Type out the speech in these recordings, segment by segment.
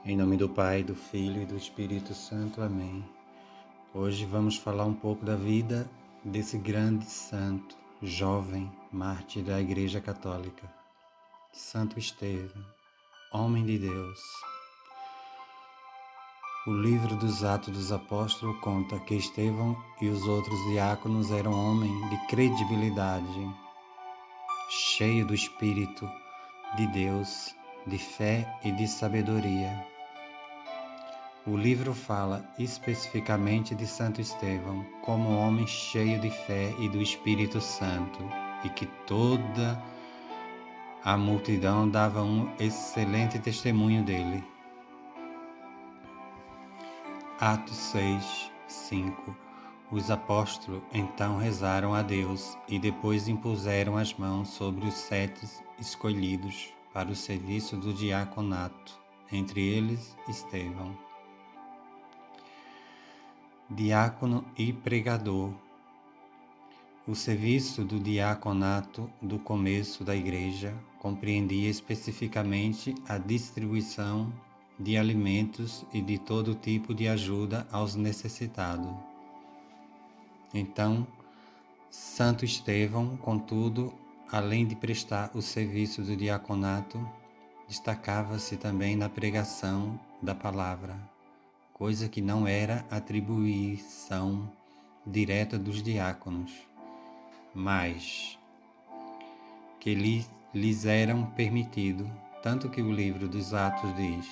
Em nome do Pai, do Filho e do Espírito Santo. Amém. Hoje vamos falar um pouco da vida desse grande santo, jovem, mártir da Igreja Católica, Santo Estevão, homem de Deus. O livro dos Atos dos Apóstolos conta que Estevão e os outros diáconos eram homens de credibilidade, cheio do Espírito de Deus, de fé e de sabedoria. O livro fala especificamente de Santo Estevão como um homem cheio de fé e do Espírito Santo, e que toda a multidão dava um excelente testemunho dele. Atos 6, 5. Os apóstolos então rezaram a Deus e depois impuseram as mãos sobre os 7 escolhidos para o serviço do diaconato, entre eles Estevão. Diácono e pregador. O serviço do diaconato do começo da Igreja compreendia especificamente a distribuição de alimentos e de todo tipo de ajuda aos necessitados. Então, Santo Estevão, contudo, além de prestar o serviço do diaconato, destacava-se também na pregação da palavra, coisa que não era atribuição direta dos diáconos, mas que lhes eram permitido, tanto que o livro dos Atos diz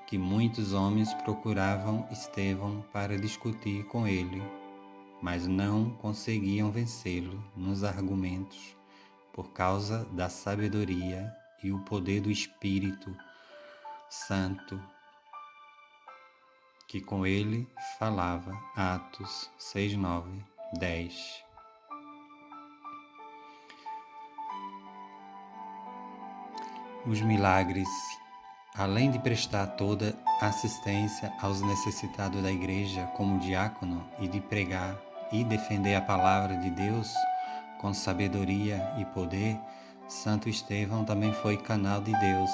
que muitos homens procuravam Estevão para discutir com ele, mas não conseguiam vencê-lo nos argumentos por causa da sabedoria e o poder do Espírito Santo que com ele falava. Atos 6, 9, 10. Os milagres. Além de prestar toda assistência aos necessitados da igreja como diácono e de pregar e defender a palavra de Deus com sabedoria e poder, Santo Estevão também foi canal de Deus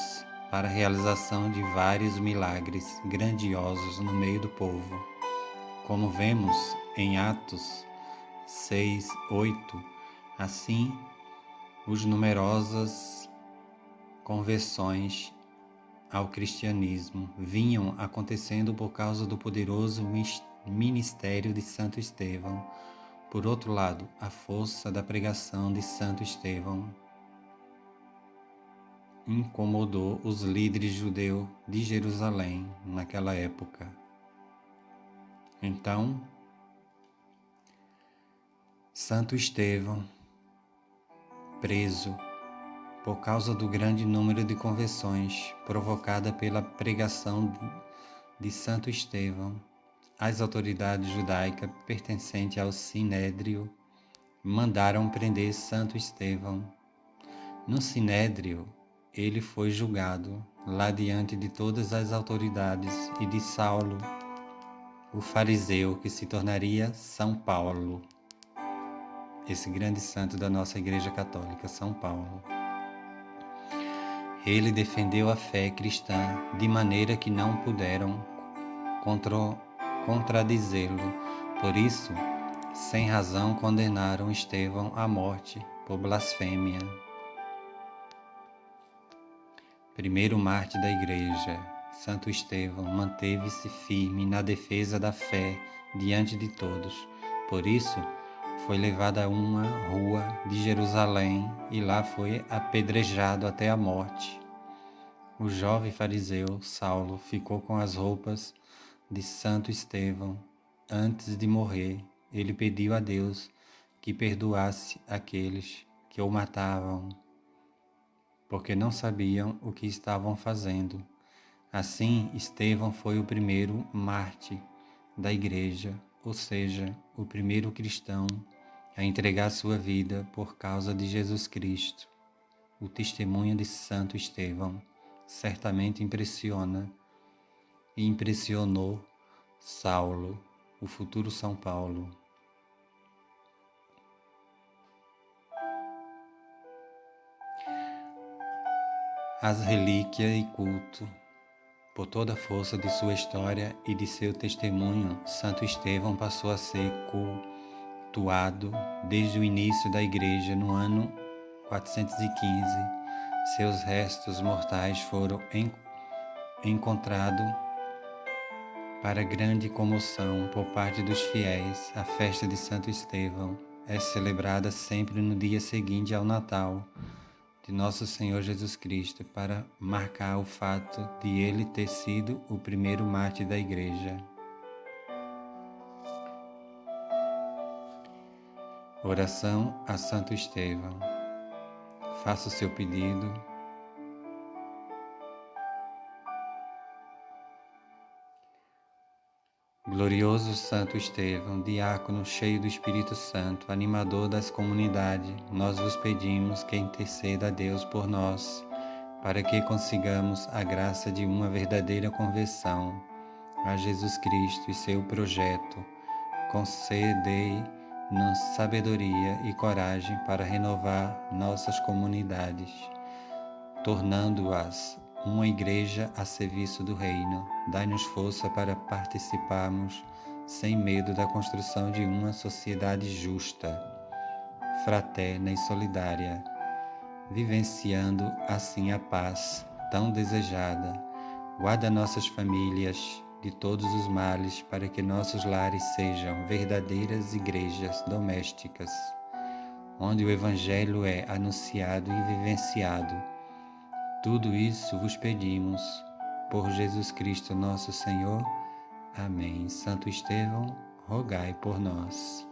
para a realização de vários milagres grandiosos no meio do povo. Como vemos em Atos 6, 8, assim, os numerosas conversões ao cristianismo vinham acontecendo por causa do poderoso ministério de Santo Estevão. Por outro lado, a força da pregação de Santo Estevão incomodou os líderes judeus de Jerusalém naquela época. Então, Santo Estevão, preso por causa do grande número de conversões provocada pela pregação de Santo Estevão, as autoridades judaicas pertencentes ao Sinédrio mandaram prender Santo Estevão. No Sinédrio, ele foi julgado lá diante de todas as autoridades e de Saulo, o fariseu que se tornaria São Paulo, esse grande santo da nossa Igreja Católica, São Paulo. Ele defendeu a fé cristã de maneira que não puderam contradizê-lo. Por isso, sem razão, condenaram Estevão à morte por blasfêmia. Primeiro mártir da Igreja, Santo Estevão manteve-se firme na defesa da fé diante de todos. Por isso, foi levado a uma rua de Jerusalém e lá foi apedrejado até a morte. O jovem fariseu Saulo ficou com as roupas de Santo Estevão. Antes de morrer, ele pediu a Deus que perdoasse aqueles que o matavam, porque não sabiam o que estavam fazendo. Assim, Estevão foi o primeiro mártir da Igreja, ou seja, o primeiro cristão a entregar sua vida por causa de Jesus Cristo. O testemunho de Santo Estevão certamente impressiona e impressionou Saulo, o futuro São Paulo. As relíquias e culto. Por toda a força de sua história e de seu testemunho, Santo Estevão passou a ser cultuado desde o início da Igreja no ano 415. Seus restos mortais foram encontrados para grande comoção por parte dos fiéis. A festa de Santo Estevão é celebrada sempre no dia seguinte ao Natal de Nosso Senhor Jesus Cristo, para marcar o fato de ele ter sido o primeiro mártir da Igreja. Oração a Santo Estevão. Faça o seu pedido. Glorioso Santo Estevão, diácono cheio do Espírito Santo, animador das comunidades, nós vos pedimos que interceda a Deus por nós, para que consigamos a graça de uma verdadeira conversão a Jesus Cristo e seu projeto. Concedei-nos sabedoria e coragem para renovar nossas comunidades, tornando-as uma igreja a serviço do reino. Dai-nos força para participarmos sem medo da construção de uma sociedade justa, fraterna e solidária, vivenciando assim a paz tão desejada. Guarda nossas famílias de todos os males, para que nossos lares sejam verdadeiras igrejas domésticas, onde o Evangelho é anunciado e vivenciado. Tudo isso vos pedimos, por Jesus Cristo nosso Senhor. Amém. Santo Estevão, rogai por nós.